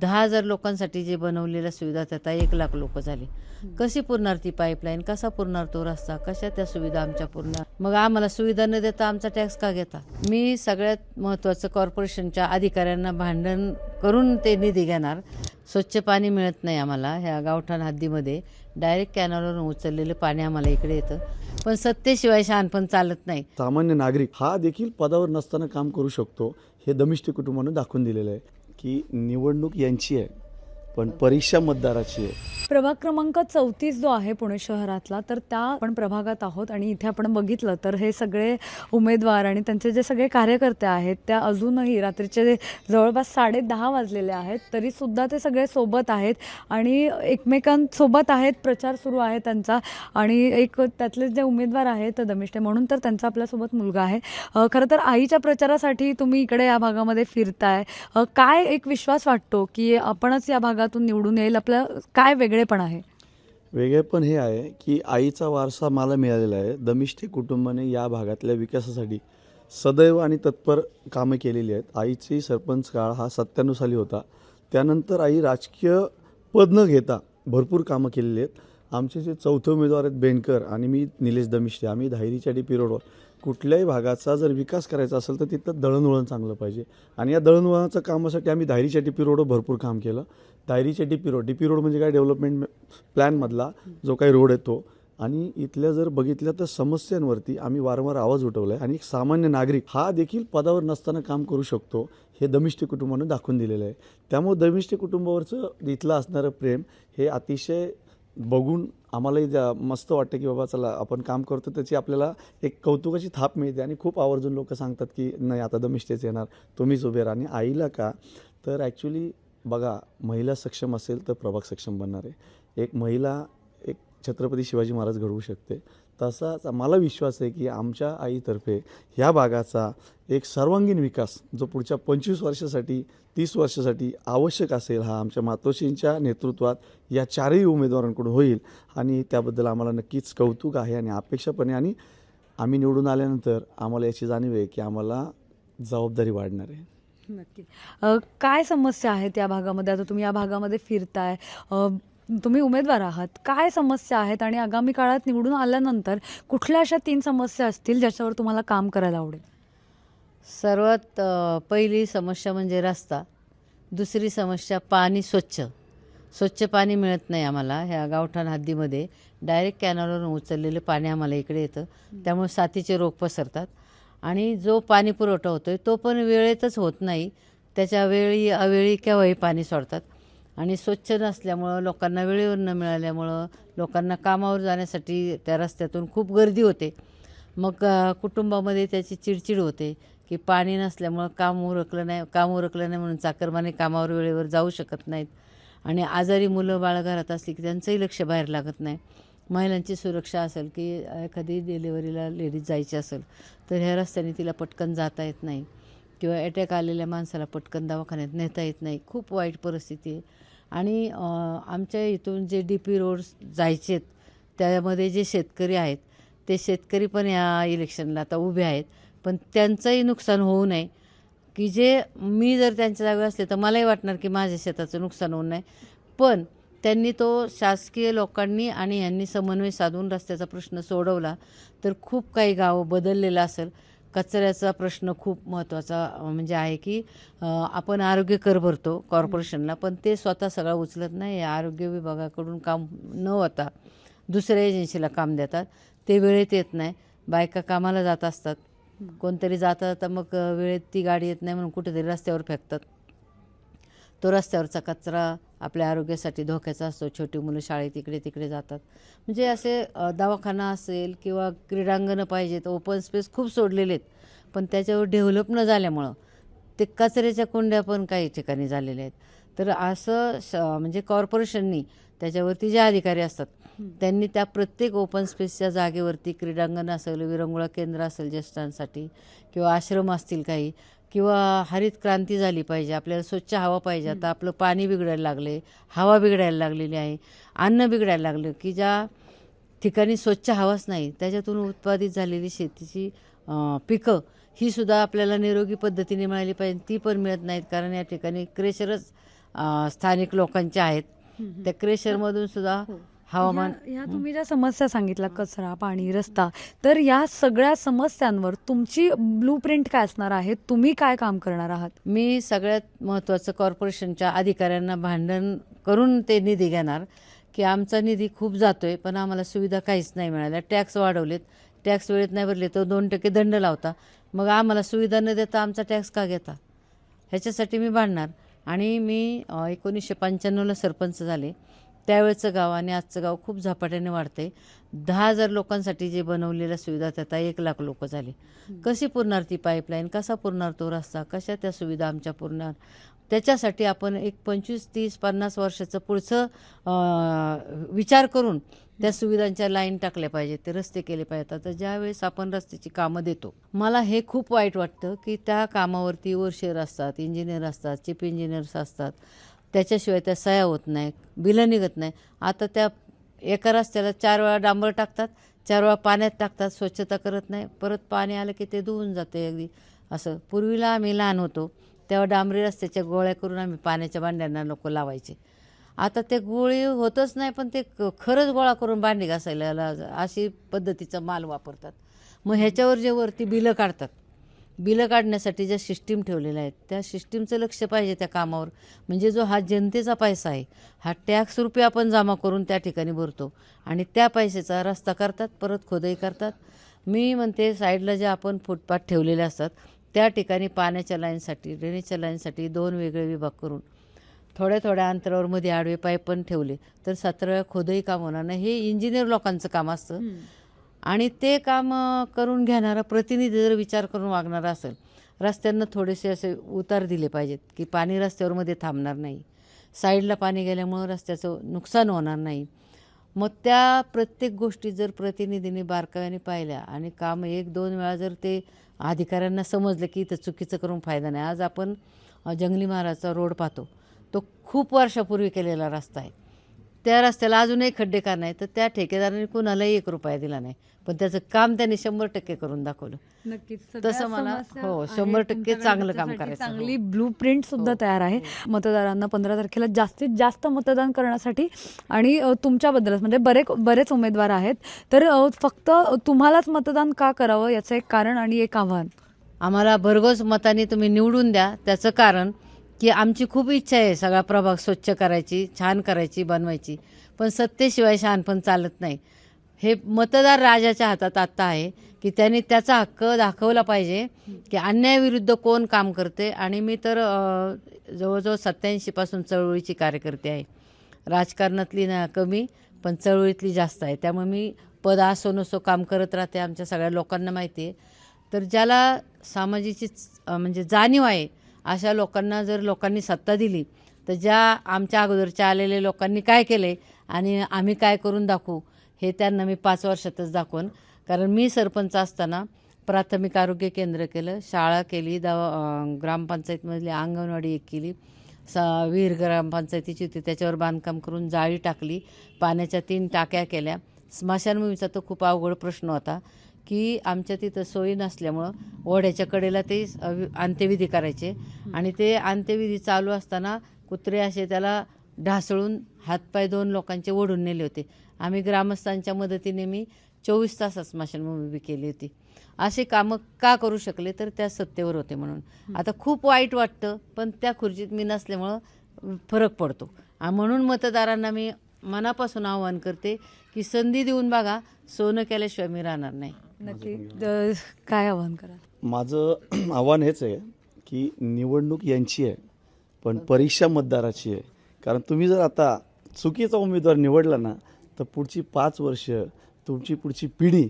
10,000 लोकांसाठी जे बनवलेल्या सुविधा त्या 1,00,000 लोक झाले. कशी पुरणार ती पाईपलाईन, कसा पुरणार तो रस्ता, कशा त्या सुविधा आमच्या पुरणार? मग आम्हाला सुविधा न देता आमचा टॅक्स का घेता? मी सगळ्यात महत्त्वाचं कॉर्पोरेशनच्या अधिकाऱ्यांना भांडण करून ते निधी घेणार. स्वच्छ पाणी मिळत नाही आम्हाला ह्या गावठाण हद्दीमध्ये. डायरेक्ट कॅनलवरून उचललेलं पाणी आम्हाला इकडे येतं. पण सत्तेशिवाय शहाणपण चालत नाही. सामान्य नागरिक हा देखील पदावर नसताना काम करू शकतो हे दमिष्टी कुटुंबानं दाखवून दिलेलं आहे की निवडणूक यांची आहे पण परीक्षा मतदाराची आहे. प्रभाग क्रमांक 34 जो आहे पुणे शहरातला, तर त्या आपण प्रभागात आहोत आणि इथे आपण बघितलं तर हे सगळे उमेदवार आणि त्यांचे जे सगळे कार्यकर्ते आहेत त्या अजूनही रात्रीचे जवळपास 10:30 वाजलेले आहेत तरीसुद्धा ते सगळे सोबत आहेत आणि एकमेकांसोबत आहेत. प्रचार सुरू आहे त्यांचा आणि एक त्यातले जे उमेदवार आहेत दमिष्टे म्हणून तर त्यांचा आपल्यासोबत मुलगा आहे. खरं तर आईच्या प्रचारासाठी तुम्ही इकडे या भागामध्ये फिरताय. काय एक विश्वास वाटतो की आपणच या भागातून निवडून येईल? आपलं काय वेगळेपण आहे? वेगळेपण हे आहे की आईचा वारसा मला मिळालेला आहे. दमिष्टी कुटुंबाने या भागातल्या विकासासाठी सदैव आणि तत्पर कामं केलेली आहेत. आईची सरपंच काळ हा 97 साली होता. त्यानंतर आई राजकीय पद न घेता भरपूर कामं केलेली आहेत. आमचे जे चौथे उमेदवार आहेत बेनकर आणि मी निलेश दमिष्टे, आम्ही धायरीच्या DP रोडवर कुठल्याही भागाचा जर विकास करायचा असेल तर तिथं दळणवळण चांगलं पाहिजे आणि या दळणवळणाच्या कामासाठी आम्ही धायरीच्या DP रोडवर भरपूर काम केलं. धायरीच्या DP रोड म्हणजे काय डेव्हलपमेंट प्लॅनमधला जो काही रोड आहे तो. आणि इथल्या जर बघितल्या तर समस्यांवरती आम्ही वारंवार आवाज उठवला आहे आणि एक सामान्य नागरिक हा देखील पदावर नसताना काम करू शकतो हे दमिष्टी कुटुंबानं दाखवून दिलेलं आहे. त्यामुळे दमिष्टी कुटुंबावरचं इथलं असणारं प्रेम हे अतिशय बघून आम्हालाही मस्त वाटतं की बाबा चला आपण काम करतो त्याची आपल्याला एक कौतुकाची थाप मिळते आणि खूप आवर्जून लोक सांगतात की नाही आता दमिष्टेच येणार, तुम्हीच उभे राहा. आणि आईला का तर ॲक्च्युली बघा महिला सक्षम असेल तर प्रभाग सक्षम बनणार आहे. एक महिला एक छत्रपती शिवाजी महाराज घडवू शकते. तसाच मला विश्वास आहे की आमच्या आईतर्फे ह्या भागाचा एक सर्वांगीण विकास जो पुढच्या 25 वर्षासाठी 30 वर्षासाठी आवश्यक असेल हा आमच्या मातोश्रींच्या नेतृत्वात या चारही उमेदवारांकडून होईल आणि त्याबद्दल आम्हाला नक्कीच कौतुक आहे आणि अपेक्षा पण आहे. आणि आम्ही निवडून आल्यानंतर आम्हाला याची जाणीव आहे की आम्हाला जबाबदारी वाढणार आहे. नक्की. काय समस्या आहेत या भागामध्ये? आता तुम्ही या भागामध्ये फिरताय, तुम्ही उमेदवार आहात, काय समस्या आहेत आणि आगामी काळात निवडून आल्यानंतर कुठल्या अशा 3 समस्या असतील ज्याच्यावर तुम्हाला काम करायला आवडेल? सर्वात पहिली समस्या म्हणजे रस्ता. दुसरी समस्या पाणी स्वच्छ पाणी मिळत नाही आम्हाला ह्या गावठाण हद्दीमध्ये. डायरेक्ट कॅनलवरून उचललेलं पाणी आम्हाला इकडे येतं. त्यामुळे साथीचे रोग पसरतात आणि जो पाणी पुरवठा होतो आहे तो पण वेळेतच होत नाही. त्याच्या वेळी अवेळी केव्हाही पाणी सोडतात आणि स्वच्छ नसल्यामुळं लोकांना वेळेवर न मिळाल्यामुळं लोकांना कामावर जाण्यासाठी त्या रस्त्यातून खूप गर्दी होते. मग कुटुंबामध्ये त्याची चिडचिड होते की पाणी नसल्यामुळं काम उरकलं नाही म्हणून चाकरमाने कामावर वेळेवर जाऊ शकत नाहीत आणि आजारी मुलं बाळं घरात असली की त्यांचंही लक्ष बाहेर लागत नाही. महिलांची सुरक्षा असेल की एखादी डिलिव्हरीला लेडीज जायची असेल तर ह्या रस्त्याने तिला पटकन जाता येत नाही किंवा अटॅक आलेल्या माणसाला पटकन दवाखान्यात नेता येत नाही. खूप वाईट परिस्थिती आहे. आणि आमच्या इथून जे DP रोड्स जायचे आहेत त्यामध्ये जे शेतकरी आहेत ते शेतकरी पण या इलेक्शनला आता उभे आहेत. पण त्यांचंही नुकसान होऊ नये की जे मी जर त्यांच्या जागी असले तर मलाही वाटणार की माझ्या शेताचं नुकसान होऊ नये. पण त्यांनी तो शासकीय लोकांनी आणि यांनी समन्वय साधून रस्त्याचा प्रश्न सोडवला तर खूप काही गावं बदललेलं असेल. कचऱ्याचा प्रश्न खूप महत्त्वाचा म्हणजे आहे की आपण आरोग्य कर भरतो कॉर्पोरेशनला पण ते स्वतः सगळं उचलत नाही. आरोग्य विभागाकडून काम न होता दुसऱ्या एजन्सीला काम देतात. ते वेळेत येत नाही. बायका कामाला जात असतात, कोणतरी जातात तर मग वेळेत ती गाडी येत नाही म्हणून कुठेतरी रस्त्यावर फेकतात. तो रस्त्यावरचा कचरा आपल्या आरोग्यासाठी धोक्याचा असतो. छोटी मुलं शाळेत इकडे तिकडे जातात. म्हणजे असे दवाखाना असेल किंवा क्रीडांगणं पाहिजेत, ओपन स्पेस खूप सोडलेले आहेत पण त्याच्यावर डेव्हलप न झाल्यामुळं ते कचऱ्याच्या कुंड्या पण काही ठिकाणी झालेल्या आहेत. तर असं म्हणजे कॉर्पोरेशननी त्याच्यावरती जे अधिकारी असतात त्यांनी त्या प्रत्येक ओपन स्पेसच्या जागेवरती क्रीडांगण असेल, विरंगुळा केंद्र असेल ज्येष्ठांसाठी किंवा आश्रम असतील काही किंवा हरित क्रांती झाली पाहिजे. आपल्याला स्वच्छ हवा पाहिजे. आता आपलं पाणी बिघडायला लागले, हवा बिघडायला लागलेली आहे, अन्न बिघडायला लागलं की ज्या ठिकाणी स्वच्छ हवाच नाही त्याच्यातून उत्पादित झालेली शेतीची पिकं ही सुद्धा आपल्याला निरोगी पद्धतीने मिळाली पाहिजे. ती पण मिळत नाहीत कारण या ठिकाणी क्रेशरच स्थानिक लोकांचे आहेत. त्या क्रेशरमधून सुद्धा हवामान या तुम्ही ज्या समस्या सांगितल्या, कचरा, पाणी, रस्ता, तर या सगळ्या समस्यांवर तुमची ब्लूप्रिंट काय असणार आहे? तुम्ही काय काम करणार आहात? मी सगळ्यात महत्त्वाचं कॉर्पोरेशनच्या अधिकाऱ्यांना भांडण करून ते निधी घेणार की आमचा निधी खूप जातोय पण आम्हाला सुविधा काहीच नाही मिळाल्या. टॅक्स वाढवलेत, टॅक्स वेळेत नाही भरले तर 2% दंड लावता. मग आम्हाला सुविधा न देता आमचा टॅक्स का घेता? ह्याच्यासाठी मी भांडणार. आणि मी 1995ला सरपंच झाले. त्यावेळचं गाव आणि आजचं गाव खूप झपाट्याने वाढते. 10,000 लोकांसाठी जे बनवलेल्या सुविधा त्यात 1,00,000 लोक झाले. कशी पुरणार ती पाईपलाईन? कसा पुरणार तो रस्ता? कशा त्या सुविधा आमच्या पुरणार? त्याच्यासाठी आपण एक 25, 30, 50 वर्षाचं पुढचं विचार करून त्या सुविधांच्या लाईन टाकल्या पाहिजेत, ते रस्ते केले पाहिजेत. आता ज्यावेळेस आपण रस्त्याची कामं देतो, मला हे खूप वाईट वाटतं की त्या कामावरती ओव्हरसिअर असतात, इंजिनियर असतात, चीफ इंजिनियर्स असतात. त्याच्याशिवाय त्या सह्या होत नाही, बिलं निघत नाही. आता त्या एका रस्त्याला 4 वेळा डांबर टाकतात, 4 वेळा पाण्यात टाकतात, स्वच्छता करत नाही. परत पाणी आलं की ते धुवून जाते अगदी असं. पूर्वीला आम्ही लहान होतो तेव्हा डांबरी रस्त्याच्या गोळ्या करून आम्ही पाण्याच्या भांड्यांना लोक लावायचे. आता ते गोळी होतच नाही पण ते खरंच गोळा करून भांडी घासायला अशी पद्धतीचा माल वापरतात. मग ह्याच्यावर जे वरती बिलं काढतात, बिलं काढण्यासाठी ज्या सिस्टीम ठेवलेल्या आहेत त्या सिस्टीमचं लक्ष पाहिजे त्या कामावर. म्हणजे जो हा जनतेचा पैसा आहे, हा टॅक्स रुपये आपण जमा करून त्या ठिकाणी भरतो आणि त्या पैशाचा रस्ता करतात, परत खोदाई करतात. मी म्हणते साईडला जे आपण फुटपाथ ठेवलेले असतात त्या ठिकाणी पाण्याच्या लाईनसाठी, ड्रेनेजच्या लाईनसाठी 2 वेगळे विभाग करून थोड्या थोड्या अंतरावर मध्ये आडवे पाईप पण ठेवले तर 7 वेळा खोदही काम होणार नाही. हे इंजिनियर लोकांचं काम असतं. आणि ते काम करून घेणारा प्रतिनिधी जर विचार करून वागणारा असेल, रस्त्यांना थोडेसे असे उतार दिले पाहिजेत की पाणी रस्त्यावर मध्ये थांबणार नाही, साईडला पाणी गेल्यामुळं रस्त्याचं नुकसान होणार नाही. मग त्या प्रत्येक गोष्टी जर प्रतिनिधींनी बारकाव्याने पाहिल्या आणि काम 1-2 वेळा जर ते अधिकाऱ्यांना समजलं की इथं चुकीचं करून फायदा नाही. आज आपण जंगली महाराजचा रोड पाहतो, तो खूप वर्षापूर्वी केलेला रस्ता आहे. त्या रस्त्याला अजूनही खड्डे का नाही तर त्या ठेकेदाराने कुणालाही 1 रुपया दिला नाही, पण त्याचं काम त्यांनी 100% करून दाखवलं. नक्कीच. तसं मला 100% चांगलं काम करायचं. चांगली ब्लूप्रिंट सुद्धा तयार आहे. मतदारांना 15 तारखेला जास्तीत जास्त मतदान करण्यासाठी आणि तुमच्याबद्दलच म्हणजे बरेच उमेदवार आहेत, तर फक्त तुम्हालाच मतदान का करावं याचं एक कारण आणि एक आव्हान. आम्हाला भरघोस मताने तुम्ही निवडून द्या. त्याचं कारण की आमची खूप इच्छा आहे सगळा प्रभाग स्वच्छ करायची, छान करायची, बनवायची, पण सत्तेशिवाय शहाणपण चालत नाही. हे मतदार राजाच्या हातात आत्ता आहे की त्यांनी त्याचा हक्क दाखवला पाहिजे की अन्यायाविरुद्ध कोण काम करते. आणि मी तर जवळजवळ 87 चळवळीची कार्यकर्ते आहे. राजकारणातली ना कमी पण चळवळीतली जास्त आहे. त्यामुळे मी पद असो नसो काम करत राहते. आमच्या सगळ्या लोकांना माहिती आहे. तर ज्याला सामाजिकची म्हणजे जाणीव आहे अशा लोकांना जर लोकांनी सत्ता दिली तर ज्या आमच्या अगोदरच्या आलेल्या लोकांनी काय केले आणि आम्ही काय करून दाखवू हे त्यांना मी 5 वर्षातच दाखवून. कारण मी सरपंच असताना प्राथमिक आरोग्य केंद्र केलं, शाळा केली, ग्रामपंचायतमधली अंगणवाडी एक केली, विहीर ग्रामपंचायतीची होती त्याच्यावर बांधकाम करून जाळी टाकली, पाण्याच्या 3 टाक्या केल्या. स्मशानभूमीचा तर खूप अवघड प्रश्न होता की आमच्या तिथं सोयी नसल्यामुळं ओढ्याच्या कडेला ते अंत्यविधी करायचे आणि ते अंत्यविधी चालू असताना कुत्रे असे त्याला ढासळून हातपाय 2 लोकांचे ओढून नेले होते. आम्ही ग्रामस्थांच्या मदतीने मी 24 तासात स्मशानभूमी उभी केली होती. असे कामं का करू शकले तर त्या सत्तेवर होते म्हणून. आता खूप वाईट वाटतं पण त्या खुर्चीत मी नसल्यामुळं फरक पडतो. म्हणून मतदारांना मी मनापासून आवाहन करते की संधी देऊन बघा, सोनं केल्याशिवाय मी राहणार नाही. नक्की. काय आव्हान करा? माझं आव्हान हेच आहे की निवडणूक यांची आहे पण परीक्षा मतदाराची आहे. कारण तुम्ही जर आता चुकीचा उमेदवार निवडला ना तर पुढची 5 वर्ष तुमची पुढची पिढी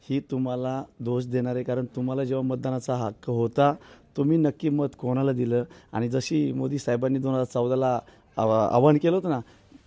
ही तुम्हाला दोष देणार आहे. कारण तुम्हाला जेव्हा मतदानाचा हक्क होता तुम्ही नक्की मत कोणाला दिलं. आणि जशी मोदी साहेबांनी 2014ला आवाहन केलं होतं ना,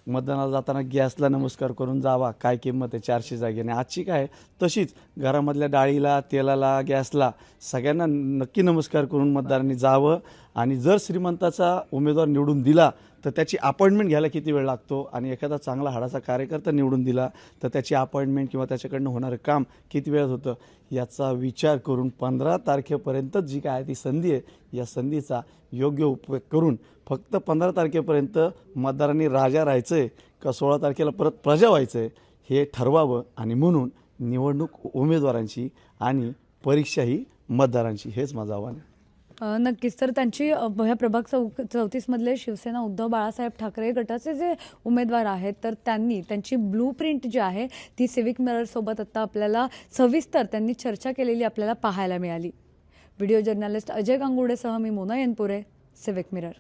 मतदानाला जाताना गॅसला नमस्कार करून जावा, काय किंमत आहे 400 जागेने. आजची काय तशीच घरामधल्या डाळीला, तेलाला, गॅसला सगळ्यांना नक्की नमस्कार करून मतदारांनी जावं. आणि जर श्रीमंताचा उमेदवार निवडून दिला तर तर त्याची अपॉइंटमेंट घ्यायला किती वेळ लागतो आणि एखादा चांगला हाडाचा कार्यकर्ता निवडून दिला तर त्याची अपॉइंटमेंट किंवा त्याच्याकडनं होणारं काम किती वेळात होतं याचा विचार करून 15 तारखेपर्यंत जी काय आहे ती संधी आहे या संधीचा योग्य उपयोग करून फक्त 15 तारखेपर्यंत मतदारांनी राजा राहायचं आहे का 16 तारखेला परत प्रजा व्हायचं आहे हे ठरवावं आणि म्हणून निवडणूक उमेदवारांची आणि परीक्षा ही मतदारांची हेच माझं आव्हान आहे. नक्कीच. तर त्यांची ह्या प्रभाग 34मधले शिवसेना उद्धव बाळासाहेब ठाकरे गटाचे जे उमेदवार आहेत तर त्यांची ब्लू प्रिंट जी आहे ती सिविक मिररसोबत आता आपल्याला सविस्तर त्यांनी चर्चा केलेली आपल्याला पाहायला मिळाली. व्हिडिओ जर्नलिस्ट अजय गांगुर्डेसह मी मोना येनपुरे, सिविक मिरर.